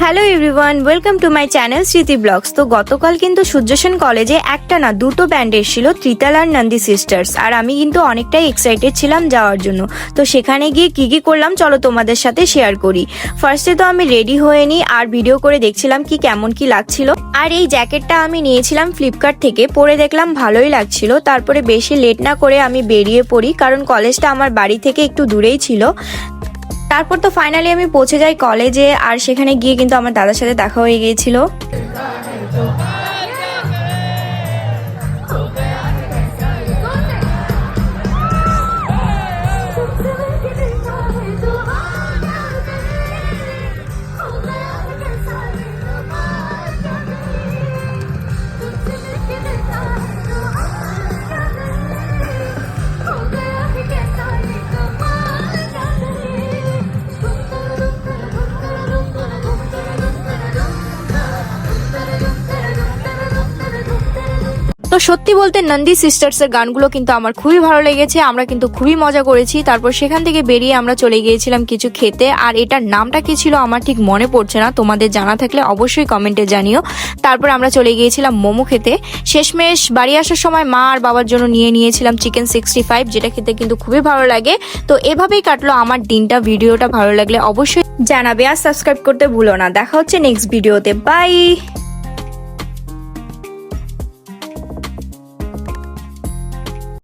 Hello everyone, welcome to my channel স্মৃতি blogs. তো গতকাল কিন্তু সূর্যসেন কলেজে একটা না দুটো ব্যান্ড এসেছিল, ত্রিতাল আর নন্দী সিস্টার্স। আর আমি কিন্তু অনেকটাই এক্সাইটেড ছিলাম যাওয়ার জন্য। তো সেখানে গিয়ে কি করলাম চলো তোমাদের সাথে শেয়ার করি। ফার্স্টে তো আমি রেডি হয়ে নিই আর ভিডিও করে দেখছিলাম কি কেমন কি লাগছিল। আর এই জ্যাকেটটা আমি নিয়েছিলাম ফ্লিপকার্ট থেকে, পরে দেখলাম ভালোই লাগছিল। তারপরে বেশি লেট না করে আমি বেরিয়ে পড়ি, কারণ কলেজটা আমার বাড়ি থেকে একটু দূরেই ছিল। তারপর তো ফাইনালি আমি পৌঁছে যাই কলেজে, আর সেখানে গিয়ে কিন্তু আমার দাদার সাথে দেখা হয়ে গিয়েছিল। তো সত্যি বলতে নন্দী সিস্টার্স এর গানগুলো কিন্তু আমার খুবই ভালো লেগেছে, আমরা কিন্তু খুবই মজা করেছি। তারপর সেখান থেকে বেরিয়ে আমরা চলে গিয়েছিলাম কিছু খেতে, আর এটার নামটা কি ছিল আমার ঠিক মনে পড়ছে না, তোমাদের জানা থাকলে অবশ্যই কমেন্টে জানিও। তারপর আমরা চলে গিয়েছিলাম মোমো খেতে। শেষমেশ বাড়ি আসার সময় মা আর বাবার জন্য নিয়েছিলাম চিকেন 65, যেটা খেতে কিন্তু খুবই ভালো লাগে। তো এভাবেই কাটলো আমার দিনটা। ভিডিওটা ভালো লাগলে অবশ্যই জানাবে আর সাবস্ক্রাইব করতে ভুলো না। দেখা হচ্ছে নেক্সট ভিডিওতে, বাই।